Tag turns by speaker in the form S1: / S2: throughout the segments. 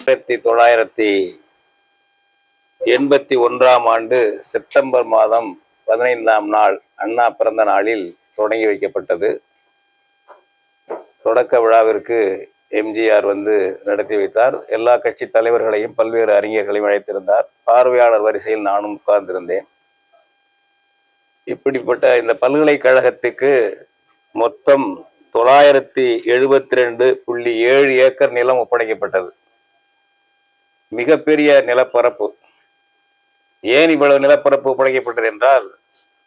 S1: 1981 September மாதம் 15ஆம் நாள் அண்ணா பிறந்த நாளில் தொடங்கி வைக்கப்பட்டது. தொடக்க விழாவிற்கு எம்ஜிஆர் நடத்தி வைத்தார். எல்லா கட்சி தலைவர்களையும் பல்வேறு அறிஞர்களையும் அழைத்திருந்தார். பார்வையாளர் வரிசையில் நானும் உட்கார்ந்திருந்தேன். இப்படிப்பட்ட இந்த பல்கலைக்கழகத்துக்கு மொத்தம் 972.7 ஏக்கர் நிலம் ஒப்படைக்கப்பட்டது. மிகப்பெரிய நிலப்பரப்பு. ஏன் இவ்வளவு நிலப்பரப்பு ஒப்படைக்கப்பட்டது என்றால்,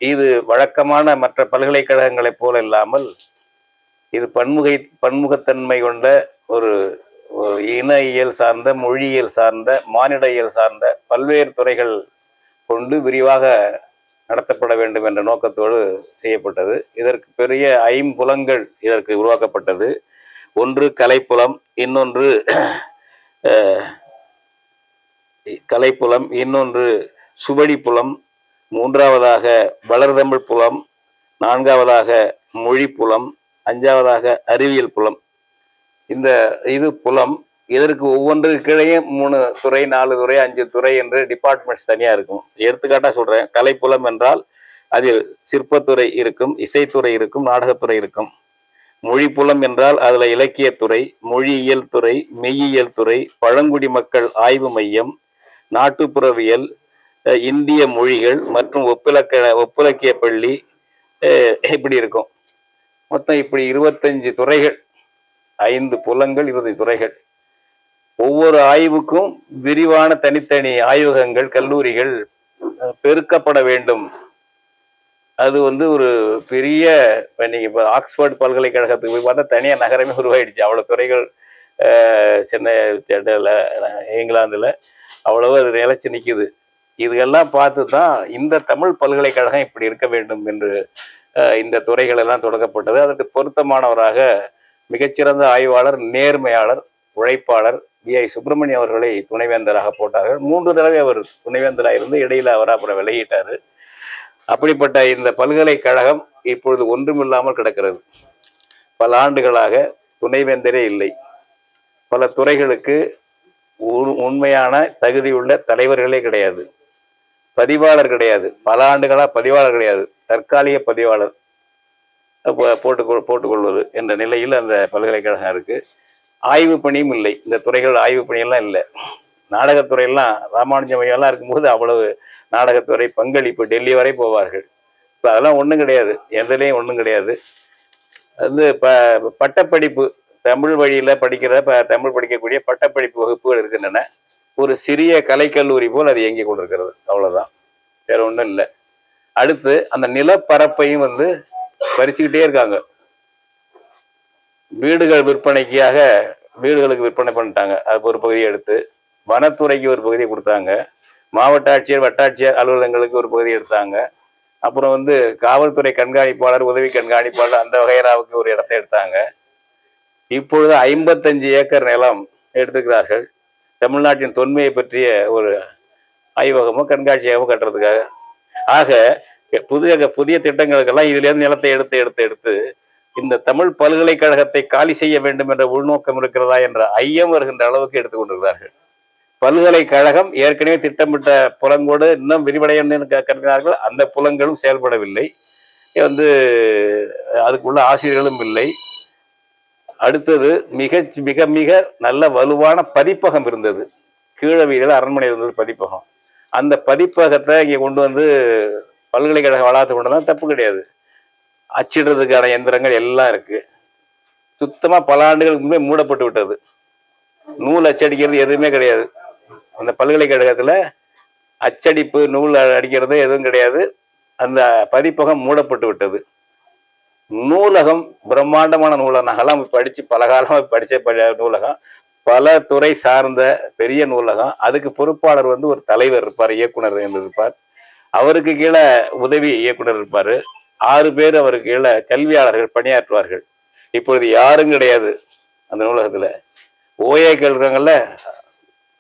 S1: இது வழக்கமான மற்ற பல்கலைக்கழகங்களைப் போல இல்லாமல் இது பன்முகத்தன்மை கொண்ட ஒரு இன இயல் சார்ந்த, மொழியியல் சார்ந்த, மானிட இயல் சார்ந்த பல்வேறு துறைகள் கொண்டு விரிவாக நடத்தப்பட வேண்டும் என்ற நோக்கத்தோடு செய்யப்பட்டது. இதற்கு பெரிய ஐம்புலங்கள் இதற்கு உருவாக்கப்பட்டது. ஒன்று கலைப்புலம், இன்னொன்று இன்னொன்று சுவடி புலம், மூன்றாவதாக வளர்தமிழ் புலம், நான்காவதாக மொழி புலம், அஞ்சாவதாக அறிவியல் புலம். இது புலம். இதற்கு ஒவ்வொன்றுக்கு கீழே 3 துறை, 4 துறை, 5 துறை என்று டிபார்ட்மெண்ட்ஸ் தனியா இருக்கும். எடுத்துக்காட்டா சொல்றேன். கலைப்புலம் என்றால் அதில் சிற்பத்துறை இருக்கும், இசைத்துறை இருக்கும், நாடகத்துறை இருக்கும். மொழி புலம் என்றால் அதுல இலக்கியத்துறை, மொழியியல் துறை, மெய்யியல் துறை, பழங்குடி மக்கள் ஆய்வு மையம், நாட்டுப்புறவியல், இந்திய மொழிகள் மற்றும் ஒப்பிலக்கிய பள்ளி, இப்படி இருக்கும். மொத்தம் இப்படி 25 துறைகள், 5 புலங்கள், 20 துறைகள். ஒவ்வொரு ஆய்வுக்கும் விரிவான தனித்தனி ஆய்வகங்கள், கல்லூரிகள் பெருக்கப்பட வேண்டும். அது ஒரு பெரிய, நீங்க இப்போ ஆக்ஸ்போர்ட் பல்கலைக்கழகத்துக்கு போய் பார்த்தா தனியாக நகரமே உருவாயிடுச்சு. அவ்வளோ துறைகள் சென்னை, இங்கிலாந்துல அவ்வளவு அது நிலைச்சு நிற்குது. இதுகெல்லாம் பார்த்து தான் இந்த தமிழ் பல்கலைக்கழகம் இப்படி இருக்க வேண்டும் என்று இந்த துறைகள் எல்லாம் தொடங்கப்பட்டது. அதற்கு பொருத்தமானவராக மிகச்சிறந்த ஆய்வாளர், நேர்மையாளர், உழைப்பாளர் வி.ஐ. சுப்பிரமணியம் அவர்களை துணைவேந்தராக போட்டார்கள். 3 தடவை அவர் துணைவேந்தராக இருந்து இடையில அவர் அப்புறம் விலகிட்டாரு. அப்படிப்பட்ட இந்த பல்கலைக்கழகம் இப்பொழுது ஒன்றுமில்லாமல் கிடக்கிறது. பல ஆண்டுகளாக துணைவேந்தரே இல்லை. பல துறைகளுக்கு உண்மையான தகுதியுள்ள தலைவர்களே கிடையாது. பதிவாளர் கிடையாது. பல ஆண்டுகளா பதிவாளர் கிடையாது. தற்காலிக பதிவாளர் போட்டுக்கொள்வது என்ற நிலையில் அந்த பல்கலைக்கழகம் இருக்கு. ஆய்வு பணியும் இல்லை. இந்த துறைகள் ஆய்வு பணியெல்லாம் இல்லை. நாடகத்துறையெல்லாம் ராமானுஜம் ஐயெல்லாம் இருக்கும்போது அவ்வளவு நாடகத்துறை பங்களிப்பு, டெல்லி வரை போவார்கள். இப்போ அதெல்லாம் ஒன்றும் கிடையாது. எதுலேயும் ஒன்றும் கிடையாது. பட்டப்படிப்பு, தமிழ் வழியில தமிழ் படிக்கக்கூடிய பட்டப்படிப்பு வகுப்புகள் இருக்கின்றன. ஒரு சிறிய கலைக்கல்லூரி போல் அது இயங்கி கொண்டிருக்கிறது. அவ்வளவுதான், வேற ஒன்றும் இல்லை. அடுத்து அந்த நிலப்பரப்பையும் பறிச்சுக்கிட்டே இருக்காங்க. வீடுகளுக்கு விற்பனை பண்ணிட்டாங்க. அதுக்கு ஒரு பகுதியை எடுத்து, வனத்துறைக்கு ஒரு பகுதியை கொடுத்தாங்க, மாவட்ட ஆட்சியர், வட்டாட்சியர் அலுவலகங்களுக்கு ஒரு பகுதி எடுத்தாங்க. அப்புறம் காவல்துறை கண்காணிப்பாளர், உதவி கண்காணிப்பாளர் அந்த வகைராவுக்கு ஒரு இடத்தை எடுத்தாங்க. இப்பொழுது 55 ஏக்கர் நிலம் எடுத்துக்கிறார்கள். தமிழ்நாட்டின் தொன்மையை பற்றிய ஒரு ஆய்வகமோ கண்காட்சியாகவோ கட்டுறதுக்காக. ஆக புதிய திட்டங்களுக்கெல்லாம் இதுல இருந்து நிலத்தை எடுத்து இந்த தமிழ் பல்கலைக்கழகத்தை காலி செய்ய வேண்டும் என்ற உள்நோக்கம் இருக்கிறதா என்ற ஐயம் வருகின்ற அளவுக்கு எடுத்துக்கொண்டிருக்கிறார்கள். பல்கலைக்கழகம் ஏற்கனவே திட்டமிட்ட புலங்கோடு இன்னும் விரிவடையணும்னு கருதினார்கள். அந்த புலங்களும் செயல்படவில்லை. அதுக்குள்ள ஆசிரியர்களும் இல்லை. அடுத்தது மிக மிக நல்ல வலுவான பதிப்பகம் இருந்தது. கீழ வீதியில் அரண்மனை இருந்தது பதிப்பகம். அந்த பதிப்பகத்தை இங்கே கொண்டு பல்கலைக்கழக வளாகத்தை கொண்டு வந்தால் தப்பு கிடையாது. அச்சிடுறதுக்கான எந்திரங்கள் எல்லாம் இருக்கு. சுத்தமா பல ஆண்டுகளுக்கு முன்பே மூடப்பட்டு விட்டது. நூல் அச்சடிக்கிறது எதுவுமே கிடையாது. அந்த பல்கலைக்கழகத்துல அச்சடிப்பு, நூல் அடிக்கிறது எதுவும் கிடையாது. அந்த பதிப்பகம் மூடப்பட்டு விட்டது. நூலகம் பிரம்மாண்டமான நூலகம். நாங்கெல்லாம் பல காலமா படிச்ச நூலகம், பல துறை சார்ந்த பெரிய நூலகம். அதுக்கு பொறுப்பாளர் ஒரு தலைவர் இருப்பார், இயக்குனர் என்று இருப்பார். அவருக்கு கீழே உதவி இயக்குனர் இருப்பாரு. 6 பேர் அவருக்கு கீழே கல்வியாளர்கள் பணியாற்றுவார்கள். இப்பொழுது யாரும் கிடையாது அந்த நூலகத்துல. ஓஏக்கள் இருக்காங்கல்ல,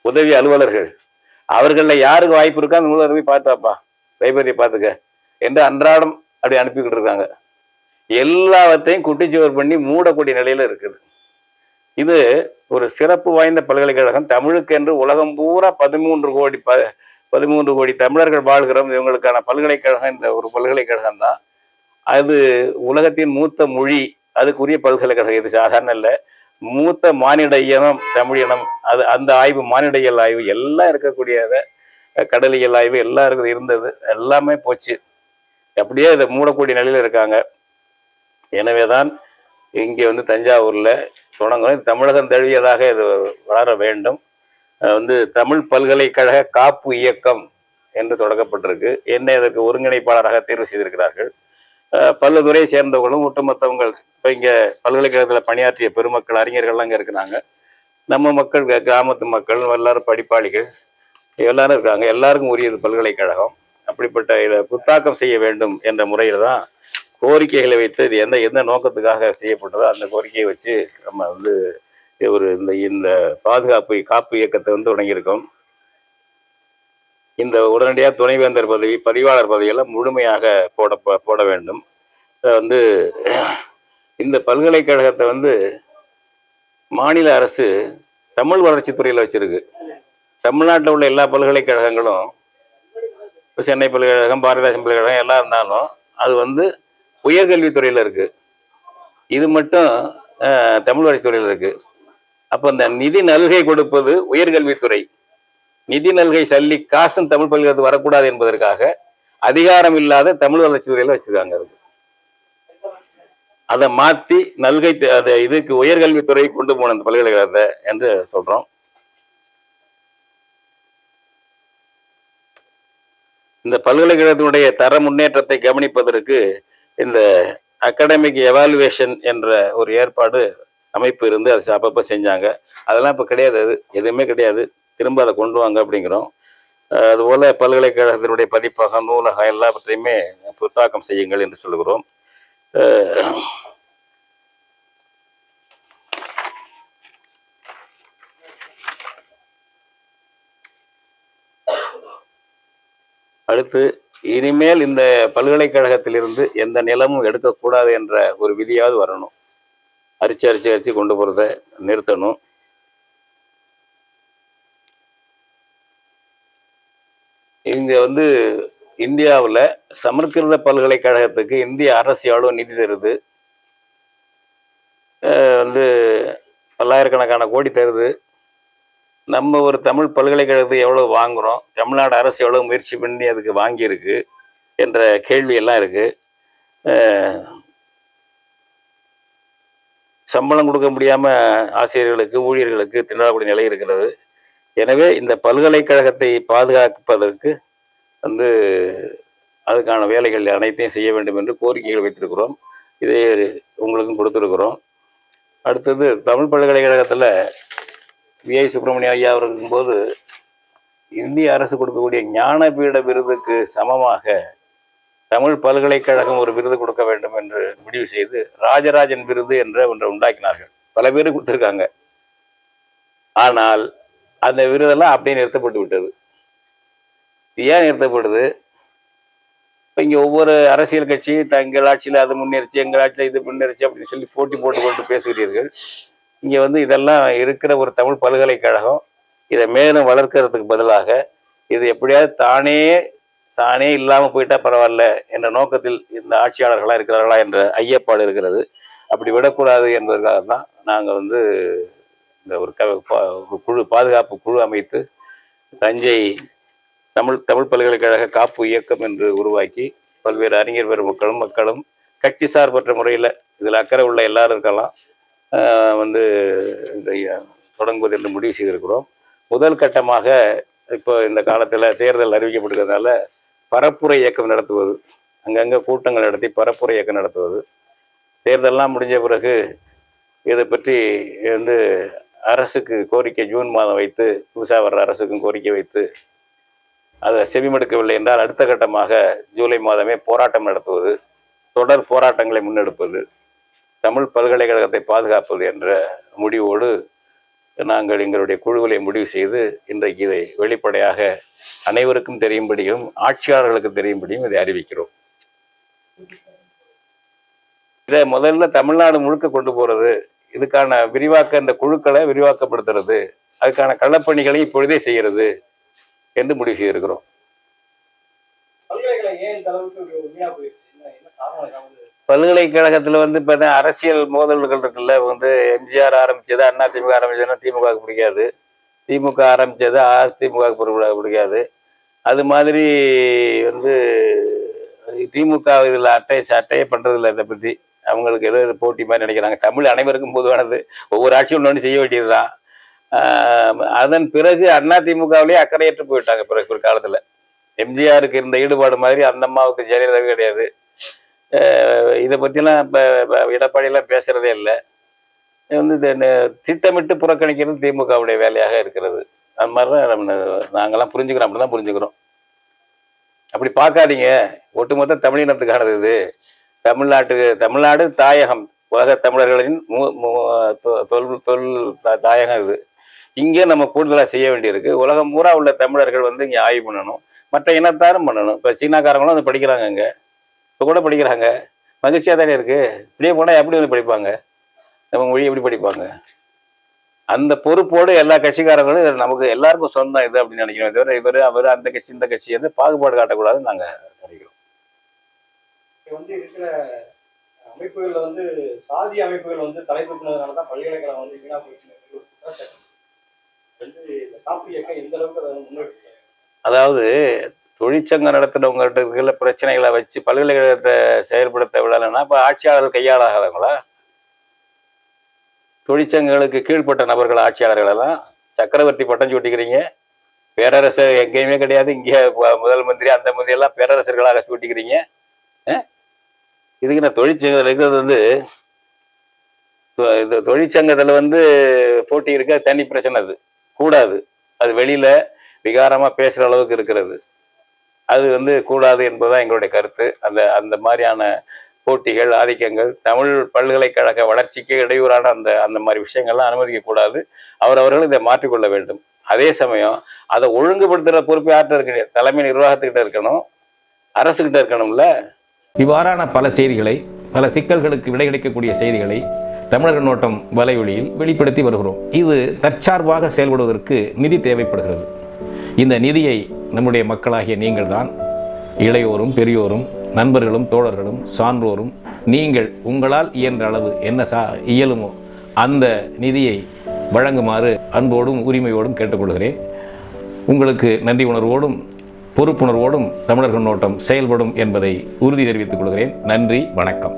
S1: உதவி அலுவலர்கள், அவர்கள யாருக்கு வாய்ப்பு இருக்கா அந்த நூலகத்தை போய் பார்த்தாப்பா, லைப்ரரியை பார்த்துக்க என்று அன்றாடம் அப்படி அனுப்பிக்கிட்டு இருக்காங்க. எல்லாத்தையும் குட்டிச்சுவர் பண்ணி மூடக்கூடிய நிலையில இருக்குது. இது ஒரு சிறப்பு வாய்ந்த பல்கலைக்கழகம். தமிழுக்கு என்று உலகம் பூரா 13 கோடி தமிழர்கள் வாழ்கிறோம். இவங்களுக்கான பல்கலைக்கழகம் இந்த ஒரு பல்கலைக்கழகம் தான். அது உலகத்தின் மூத்த மொழி, அதுக்குரிய பல்கலைக்கழகம். இது சாதாரண இல்லை. மூத்த மானிட இனம் தமிழ் இனம். அது அந்த ஆய்வு, மானிடவியல் ஆய்வு எல்லாம் இருக்கக்கூடியத, கடலியல் ஆய்வு எல்லாம் இருந்தது, எல்லாமே போச்சு. அப்படியே இதை மூடக்கூடிய நிலையில இருக்காங்க. எனவேதான் இங்கே தஞ்சாவூர்ல தொடங்கணும். தமிழகம் தழுவியதாக இது வளர வேண்டும். தமிழ் பல்கலைக்கழக காப்பு இயக்கம் என்று தொடங்கப்பட்டிருக்கு. என்னை இதற்கு ஒருங்கிணைப்பாளராக தேர்வு செய்திருக்கிறார்கள். பல துறையை சேர்ந்தவர்களும் ஒட்டுமொத்தவங்கள் இப்போ இங்கே பல்கலைக்கழகத்தில் பணியாற்றிய பெருமக்கள், அறிஞர்கள்லாம் இங்கே இருக்கிறாங்க. நம்ம மக்கள், கிராமத்து மக்கள் எல்லாரும் படிப்பாளிகள் எல்லாரும் இருக்காங்க. எல்லாருக்கும் உரியது பல்கலைக்கழகம். அப்படிப்பட்ட இதை புத்தாக்கம் செய்ய வேண்டும் என்ற முறையில் தான் கோரிக்கைகளை வைத்து இது எந்த நோக்கத்துக்காக செய்யப்பட்டதோ அந்த கோரிக்கையை வச்சு நம்ம ஒரு இந்த பாதுகாப்பு காப்பு இயக்கத்தை தொடங்கியிருக்கோம். இந்த உடனடியாக துணைவேந்தர் பதவி, பதிவாளர் பதவியெல்லாம் முழுமையாக போட வேண்டும். இந்த பல்கலைக்கழகத்தை மாநில அரசு தமிழ் வளர்ச்சித்துறையில் வச்சிருக்கு. தமிழ்நாட்டில் உள்ள எல்லா பல்கலைக்கழகங்களும், சென்னை பல்கலைக்கழகம், பாரதிதாசன் பல்கலைக்கழகம் எல்லாம் இருந்தாலும் அது உயர்கல்வித்துறையில் இருக்கு. இது மட்டும் தமிழ் வளர்ச்சித்துறையில் இருக்கு. அப்போ இந்த நிதி நல்கை கொடுப்பது உயர்கல்வித்துறை. நிதி நல்கை சல்லி காசும் தமிழ் பல்கலைக்கழகத்துக்கு வரக்கூடாது என்பதற்காக அதிகாரம் இல்லாத தமிழ் வளர்ச்சித்துறையில் வச்சிருக்காங்க. அதை மாற்றி நல்கை அதை இதுக்கு உயர்கல்வித்துறை கொண்டு போன அந்த பல்கலைக்கழகத்தை என்று சொல்றோம். இந்த பல்கலைக்கழகத்தினுடைய தர முன்னேற்றத்தை கவனிப்பதற்கு இந்த அகாடமிக் எவாலுவேஷன் என்ற ஒரு ஏற்பாடு அமைப்பு இருந்து அதை அப்பப்போ செஞ்சாங்க. அதெல்லாம் இப்போ கிடையாது, அது எதுவுமே கிடையாது. திரும்ப அதை கொண்டு வாங்க அப்படிங்கிறோம். அதுபோல பல்கலைக்கழகத்தினுடைய பதிப்பகம், நூலகம் எல்லாவற்றையுமே புத்தாக்கம் செய்யுங்கள் என்று சொல்லுகிறோம். அடுத்து, இனிமேல் இந்த பல்கலைக்கழகத்திலிருந்து எந்த நிலமும் எடுக்கக்கூடாது என்ற ஒரு விதியாவது வரணும். அரிச்சு கொண்டு போறத நிறுத்தணும். இங்க இந்தியாவில் சமஸ்கிருத பல்கலைக்கழகத்துக்கு இந்திய அரசு எவ்வளோ நிதி தருது? பல்லாயிரக்கணக்கான கோடி தருது. நம்ம ஒரு தமிழ் பல்கலைக்கழகத்துக்கு எவ்வளோ வாங்குறோம்? தமிழ்நாடு அரசு எவ்வளோ முயற்சி பண்ணி அதுக்கு வாங்கியிருக்கு என்ற கேள்வி எல்லாம் இருக்கு. சம்பளம் கொடுக்க முடியாம ஆசிரியர்களுக்கு, ஊழியர்களுக்கு திண்டாடக்கூடிய நிலை இருக்கிறது. எனவே இந்த பல்கலைக்கழகத்தை பாதுகாப்பதற்கு அதுக்கான வேலைகள் அனைத்தையும் செய்ய வேண்டும் என்று கோரிக்கைகள் வைத்திருக்கிறோம். இதை உங்களுக்கும் கொடுத்துருக்கிறோம். அடுத்தது, தமிழ் பல்கலைக்கழகத்தில் விஐ சுப்பிரமணிய ஐயா அவர் இருக்கும்போது இந்திய அரசு கொடுக்கக்கூடிய ஞானபீட விருதுக்கு சமமாக தமிழ் பல்கலைக்கழகம் ஒரு விருது கொடுக்க வேண்டும் என்று முடிவு செய்து ராஜராஜன் விருது என்ற ஒன்றை உண்டாக்கினார்கள். பல பேர் கொடுத்துருக்காங்க. ஆனால் அந்த விருதெல்லாம் அப்படியே நிறுத்தப்பட்டு விட்டது. ஏன் நிறுத்தப்படுது? இப்போ இங்கே ஒவ்வொரு அரசியல் கட்சி தங்கள் ஆட்சியில் அது முன்னேறிச்சு, எங்கள் ஆட்சியில் இது முன்னேறிச்சு அப்படின்னு சொல்லி போட்டி போட்டு பேசுகிறீர்கள். இங்கே இதெல்லாம் இருக்கிற ஒரு தமிழ் பல்கலைக்கழகம். இதை மேலும் வளர்க்கறதுக்கு பதிலாக இது எப்படியாவது தானே இல்லாமல் போயிட்டா பரவாயில்ல என்ற நோக்கத்தில் இந்த ஆட்சியாளர்களாக இருக்கிறார்களா என்ற ஐயப்பாடு இருக்கிறது. அப்படி விடக்கூடாது என்பதற்காக தான் நாங்கள் இந்த ஒரு குழு, பாதுகாப்பு குழு அமைத்து தஞ்சை தமிழ் பல்கலைக்கழக காப்பு இயக்கம் என்று உருவாக்கி பல்வேறு அறிஞர் மக்களும் கட்சி சார்பற்ற முறையில் இதில் அக்கறை உள்ள எல்லாரும் இருக்கலாம் தொடங்குவது என்று முடிவு செய்திருக்கிறோம். முதல் கட்டமாக இப்போ இந்த காலத்தில் தேர்தல் அறிவிக்கப்பட்டிருக்கிறதுனால பரப்புரை இயக்கம் நடத்துவது, அங்கங்கே கூட்டங்கள் நடத்தி பரப்புரை இயக்கம் நடத்துவது, தேர்தல்லாம் முடிஞ்ச பிறகு இதை பற்றி அரசுக்கு கோரிக்கை ஜூன் மாதம் வைத்து, புதுசாக வர்ற அரசுக்கும் கோரிக்கை வைத்து அதை செவிமடுக்கவில்லை என்றால் அடுத்த கட்டமாக ஜூலை மாதமே போராட்டம் நடத்துவது, தொடர் போராட்டங்களை முன்னெடுப்பது, தமிழ் பல்கலைக்கழகத்தை பாதுகாப்பது என்ற முடிவோடு நாங்கள் எங்களுடைய குழுக்களை முடிவு செய்து இன்றைக்கு இதை வெளிப்படையாக அனைவருக்கும் தெரியும்படியும் ஆட்சியாளர்களுக்கு தெரியும்படியும் இதை அறிவிக்கிறோம். இதை முதல்ல தமிழ்நாடு முழுக்க கொண்டு போறது இதுக்கான இந்த குழுக்களை விரிவாக்கப்படுத்துறது, அதுக்கான களப்பணிகளை இப்பொழுதே செய்கிறது என்று முடிவு செய்திருக்கிறோம். பல்கலைக்கழகத்துல இப்ப அரசியல் மோதல்கள் இருக்குல்ல, எம்ஜிஆர் ஆரம்பிச்சது அதிமுக ஆரம்பிச்சதுன்னா திமுகவுக்கு பிடிக்காது, திமுக ஆரம்பிச்சது அதிமுக பிடிக்காது. அது மாதிரி திமுக இதுல அட்டையே பண்றது இல்லை. இதை பத்தி அவங்களுக்கு ஏதோ போட்டி மாதிரி நினைக்கிறாங்க. தமிழ் அனைவருக்கும் பொதுவானது, ஒவ்வொரு ஆட்சியும் ஒன்று செய்ய வேண்டியதுதான். அதன் பிறகு அதிமுகவிலேயே அக்கறையற்று போயிட்டாங்க. பிற்காலத்துல எம்ஜிஆருக்கு இருந்த ஈடுபாடு மாதிரி அந்த அம்மாவுக்கு ஜெயலலிதாவே கிடையாது. இதை பத்திலாம் இப்ப எடப்பாடியெல்லாம் பேசுறதே இல்லை. திட்டமிட்டு புறக்கணிக்கிறது திமுகவுடைய வேலையாக இருக்கிறது. அது மாதிரிதான் நாங்கெல்லாம் புரிஞ்சுக்கிறோம். அப்படிதான் புரிஞ்சுக்கிறோம். அப்படி பார்க்காதீங்க. ஒட்டுமொத்த தமிழினத்துக்கானது இது. தமிழ்நாடு தாயகம், உலக தமிழர்களின் தாயகம் இது. இங்கே நம்ம கூடுதலாக செய்ய வேண்டியிருக்கு. உலகம் பூரா உள்ள தமிழர்கள் இங்கே ஆய்வு பண்ணணும், மற்ற இனத்தாரும் பண்ணணும். இப்போ சீனாக்காரங்களும் படிக்கிறாங்க, இங்கே இப்போ கூட படிக்கிறாங்க. மகிழ்ச்சியாக தானே இருக்கு. இப்படியே போனால் எப்படி படிப்பாங்க? நம்ம மொழி எப்படி படிப்பாங்க? அந்த பொறுப்போடு எல்லா கட்சிக்காரங்களும் நமக்கு எல்லாருக்கும் சொந்தம் இது அப்படின்னு நினைக்கிறோம். தவிர அவர் அந்த கட்சி இந்த கட்சி என்று பாகுபாடு காட்டக்கூடாதுன்னு நாங்கள் நினைக்கிறோம்.
S2: இருக்கிற அமைப்புகள்ல சாதி அமைப்புகள் தலைமைக்குனதுனால தான் பல்கலைக்கழகம் வீணா போயிட்டு எந்த அளவுக்கு
S1: அதாவது தொழிற்சங்கம் நடத்தினவங்ககிட்ட இருக்கிற பிரச்சனைகளை வச்சு பல்கலைக்கழகத்தை செயல்படுத்த விடலைன்னா இப்போ ஆட்சியாளர்கள் கையாளாகாதவங்களா? தொழிற்சங்கங்களுக்கு கீழ்பட்ட நபர்கள் ஆட்சியாளர்கள் எல்லாம் சக்கரவர்த்தி பட்டம் சூட்டிக்கிறீங்க. பேரரசர் எங்கேயுமே கிடையாது. இங்கே முதல் மந்திரி அந்த மந்திரி எல்லாம் பேரரசர்களாக சூட்டிக்கிறீங்க. இதுக்கு நான் தொழிற்சங்கத்தில் இருக்கிறது தொழிற்சங்கத்தில் போட்டி இருக்க தனி பிரச்சனை. அது கூடாது. அது வெளியில விகாரமா பேசுற அளவுக்கு இருக்கிறது. அது கூடாது என்பதுதான் எங்களுடைய கருத்து. அந்த மாதிரியான போட்டிகள், ஆதிக்கங்கள் தமிழ் பல்கலைக்கழக வளர்ச்சிக்கு இடையூறான அந்த மாதிரி விஷயங்கள்லாம் அனுமதிக்க கூடாது. அவர்கள் இதை மாற்றிக்கொள்ள வேண்டும். அதே சமயம் அதை ஒழுங்குபடுத்துகிற பொறுப்பு யார்கிட்ட இருக்கு? தலைமை நிர்வாகத்துக்கிட்ட இருக்கணும், அரசுகிட்ட இருக்கணும்ல.
S3: இவ்வாறான பல செய்திகளை, பல சிக்கல்களுக்கு விடை கிடைக்கக்கூடிய செய்திகளை தமிழர் நோட்டம் வலைவெளியில் வெளிப்படுத்தி வருகிறோம். இது தற்சார்பாக செயல்படுவதற்கு நிதி தேவைப்படுகிறது. இந்த நிதியை நம்முடைய மக்களாகிய நீங்கள் தான், இளையோரும் பெரியோரும் நண்பர்களும் தோழர்களும் சான்றோரும், நீங்கள் உங்களால் இயன்ற அளவு என்ன இயலுமோ அந்த நிதியை வழங்குமாறு அன்போடும் உரிமையோடும் கேட்டுக்கொள்கிறேன். உங்களுக்கு நன்றி உணர்வோடும் பொறுப்புணர்வோடும் தமிழர்கள் நோட்டம் செயல்படும் என்பதை உறுதி தெரிவித்துக் கொள்கிறேன். நன்றி, வணக்கம்.